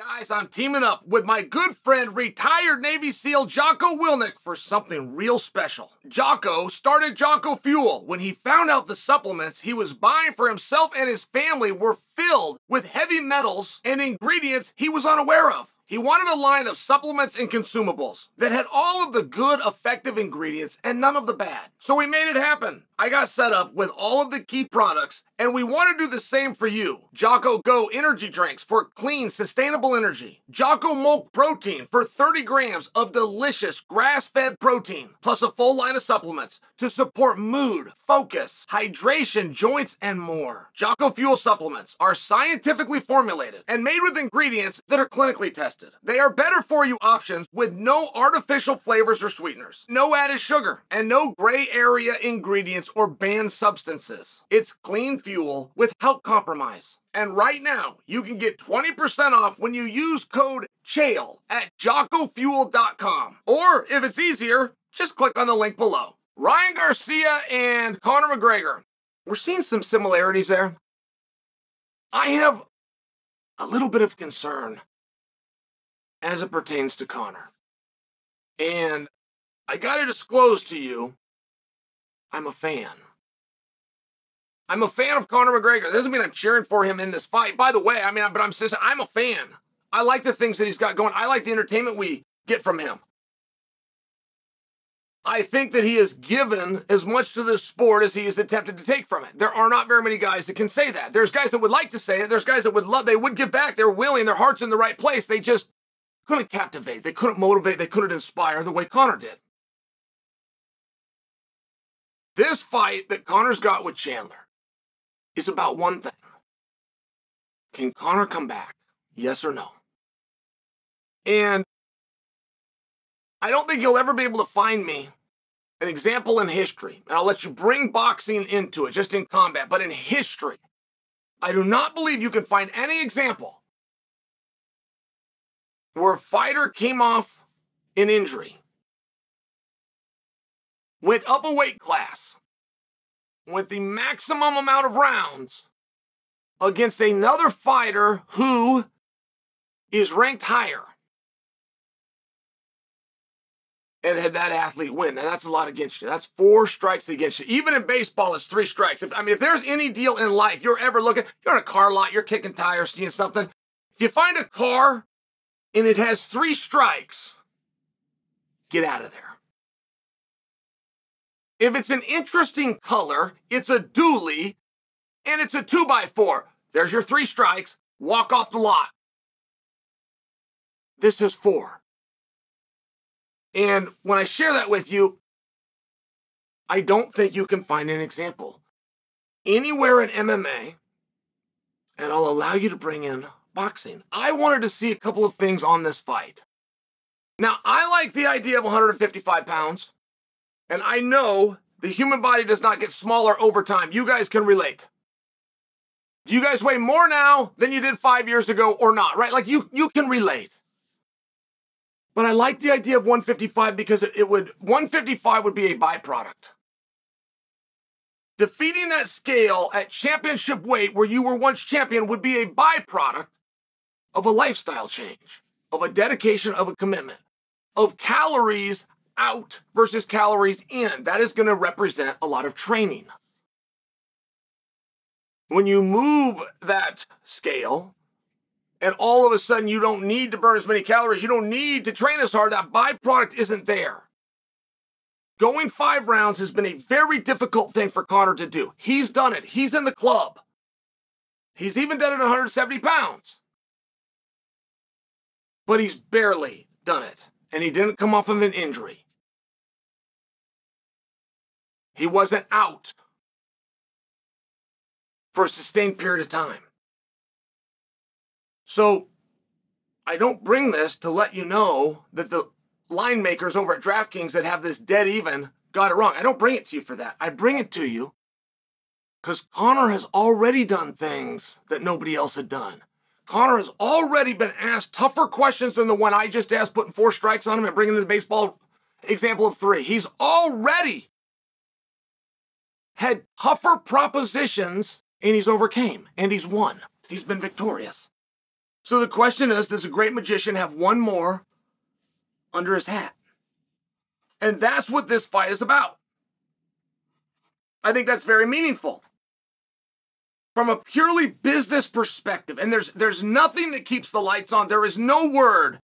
Guys, I'm teaming up with my good friend, retired Navy SEAL Jocko Willink for something real special. Jocko started Jocko Fuel when he found out the supplements he was buying for himself and his family were filled with heavy metals and ingredients he was unaware of. He wanted a line of supplements and consumables that had all of the good, effective ingredients and none of the bad. So we made it happen. I got set up with all of the key products, and we want to do the same for you. Jocko Go energy drinks for clean, sustainable energy. Jocko Milk Protein for 30 grams of delicious grass-fed protein, plus a full line of supplements to support mood, focus, hydration, joints, and more. Jocko Fuel supplements are scientifically formulated and made with ingredients that are clinically tested. They are better for you options with no artificial flavors or sweeteners, no added sugar, and no gray area ingredients or banned substances. It's clean fuel with health compromise. And right now, you can get 20% off when you use code CHAEL at jockofuel.com. Or if it's easier, just click on the link below. Ryan Garcia and Conor McGregor. We're seeing some similarities there. I have a little bit of concern as it pertains to Conor. And I gotta disclose to you, I'm a fan. I'm a fan of Conor McGregor. That doesn't mean I'm cheering for him in this fight. By the way, I'm a fan. I like the things that he's got going. I like the entertainment we get from him. I think that he has given as much to this sport as he has attempted to take from it. There are not very many guys that can say that. There's guys that would like to say it. There's guys that would love, they would give back. They're willing, their heart's in the right place. They just couldn't captivate. They couldn't motivate. They couldn't inspire the way Conor did. This fight that Conor's got with Chandler is about one thing. Can Conor come back? Yes or no? And I don't think you'll ever be able to find me an example in history, and I'll let you bring boxing into it, just in combat, but in history, I do not believe you can find any example where a fighter came off an injury, went up a weight class, with the maximum amount of rounds against another fighter who is ranked higher, and had that athlete win. Now, that's a lot against you. That's 4 strikes against you. Even in baseball, it's 3 strikes. If there's any deal in life, you're ever looking, you're in a car lot, you're kicking tires, seeing something. If you find a car and it has 3 strikes, get out of there. If it's an interesting color, it's a dually, and it's a 2x4. There's your 3 strikes. Walk off the lot. This is 4. And when I share that with you, I don't think you can find an example anywhere in MMA, and I'll allow you to bring in boxing. I wanted to see a couple of things on this fight. Now, I like the idea of 155 pounds. And I know the human body does not get smaller over time. You guys can relate. Do you guys weigh more now than you did 5 years ago or not, right? Like you can relate. But I like the idea of 155 because 155 would be a byproduct. Defeating that scale at championship weight where you were once champion would be a byproduct of a lifestyle change, of a dedication, of a commitment, of calories out versus calories in. That is going to represent a lot of training. When you move that scale and all of a sudden you don't need to burn as many calories, you don't need to train as hard, that byproduct isn't there. Going 5 rounds has been a very difficult thing for Conor to do. He's done it. He's in the club. He's even done it at 170 pounds. But he's barely done it. And he didn't come off of an injury. He wasn't out for a sustained period of time. So I don't bring this to let you know that the line makers over at DraftKings that have this dead even got it wrong. I don't bring it to you for that. I bring it to you because Conor has already done things that nobody else had done. Conor has already been asked tougher questions than the one I just asked, putting 4 strikes on him and bringing in the baseball example of 3. He's already had tougher propositions, and he's overcame, and he's won. He's been victorious. So the question is, does a great magician have one more under his hat? And that's what this fight is about. I think that's very meaningful. From a purely business perspective, and there's nothing that keeps the lights on. There is no word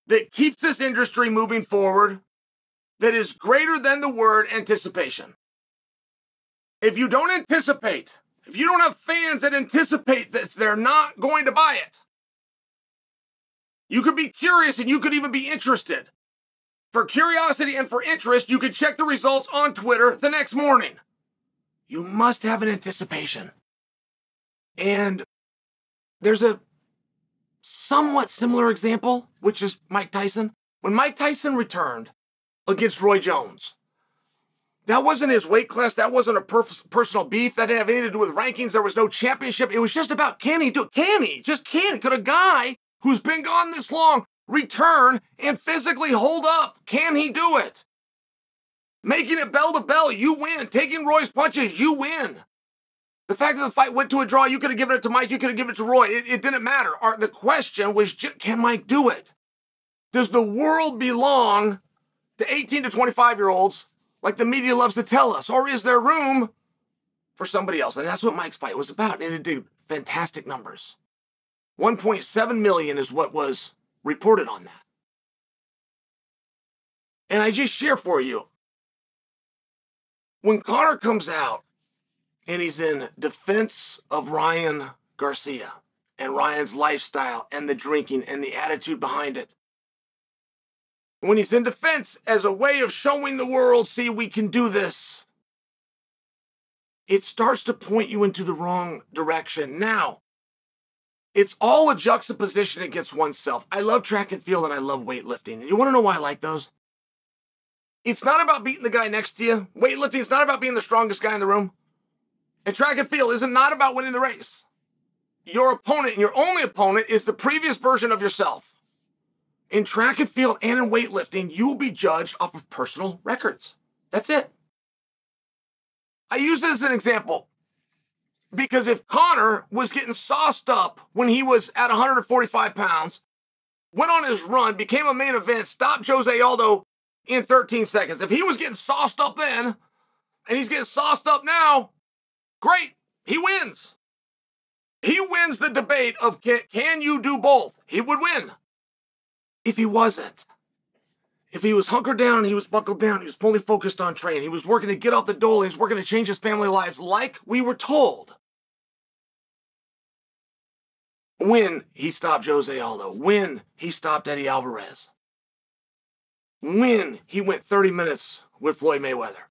that keeps this industry moving forward that is greater than the word anticipation. If you don't anticipate, if you don't have fans that anticipate that they're not going to buy it, you could be curious and you could even be interested. For curiosity and for interest, you could check the results on Twitter the next morning. You must have an anticipation. And there's a somewhat similar example, which is Mike Tyson. When Mike Tyson returned against Roy Jones, that wasn't his weight class. That wasn't a personal beef. That didn't have anything to do with rankings. There was no championship. It was just about, can he do it? Can he? Just can. Could a guy who's been gone this long return and physically hold up? Can he do it? Making it bell to bell, you win. Taking Roy's punches, you win. The fact that the fight went to a draw, you could have given it to Mike, you could have given it to Roy. It didn't matter. The question was, can Mike do it? Does the world belong to 18 to 25-year-olds like the media loves to tell us? Or is there room for somebody else? And that's what Mike's fight was about. And it did fantastic numbers. 1.7 million is what was reported on that. And I just share for you, when Conor comes out and he's in defense of Ryan Garcia and Ryan's lifestyle and the drinking and the attitude behind it, when he's in defense as a way of showing the world, see, we can do this, it starts to point you into the wrong direction. Now, it's all a juxtaposition against oneself. I love track and field and I love weightlifting. And you want to know why I like those? It's not about beating the guy next to you. Weightlifting is not about being the strongest guy in the room. And track and field is not about winning the race. Your opponent, and your only opponent, is the previous version of yourself. In track and field and in weightlifting, you will be judged off of personal records. That's it. I use it as an example because if Conor was getting sauced up when he was at 145 pounds, went on his run, became a main event, stopped Jose Aldo in 13 seconds. If he was getting sauced up then, and he's getting sauced up now, great, he wins. He wins the debate of can you do both? He would win. If he wasn't, if he was hunkered down, he was buckled down, he was fully focused on training, he was working to get off the dole, he was working to change his family lives like we were told. When he stopped Jose Aldo, when he stopped Eddie Alvarez, when he went 30 minutes with Floyd Mayweather.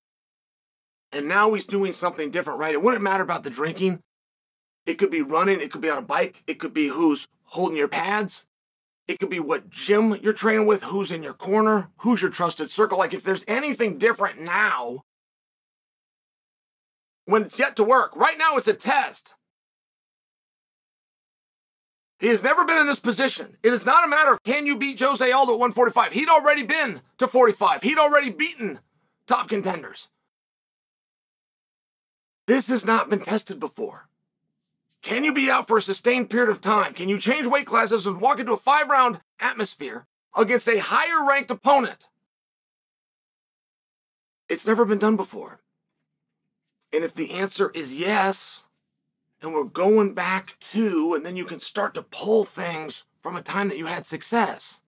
And now he's doing something different, right? It wouldn't matter about the drinking. It could be running. It could be on a bike. It could be who's holding your pads. It could be what gym you're training with, who's in your corner, who's your trusted circle. Like if there's anything different now, when it's yet to work, right now it's a test. He has never been in this position. It is not a matter of can you beat Jose Aldo at 145. He'd already been to 45. He'd already beaten top contenders. This has not been tested before. Can you be out for a sustained period of time? Can you change weight classes and walk into a 5-round atmosphere against a higher-ranked opponent? It's never been done before. And if the answer is yes, and we're going back to, and then you can start to pull things from a time that you had success.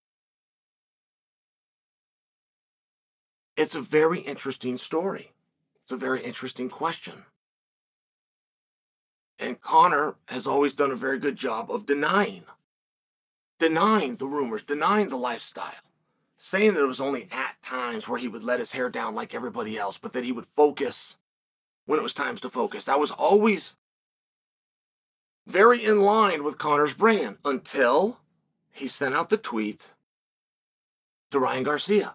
It's a very interesting story. It's a very interesting question. And Conor has always done a very good job of denying the rumors, denying the lifestyle, saying that it was only at times where he would let his hair down like everybody else, but that he would focus when it was times to focus. That was always very in line with Conor's brand until he sent out the tweet to Ryan Garcia.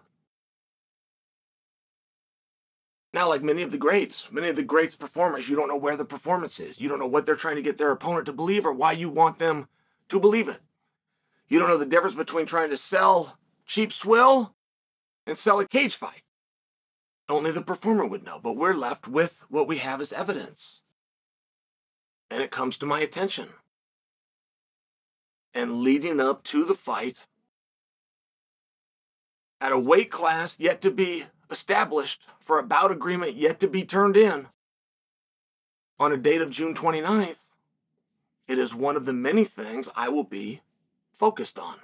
Now, like many of the greats performers, you don't know where the performance is. You don't know what they're trying to get their opponent to believe or why you want them to believe it. You don't know the difference between trying to sell cheap swill and sell a cage fight. Only the performer would know, but we're left with what we have as evidence. And it comes to my attention. and leading up to the fight, at a weight class yet to be established, for a bout agreement yet to be turned in, on a date of June 29th, it is one of the many things I will be focused on.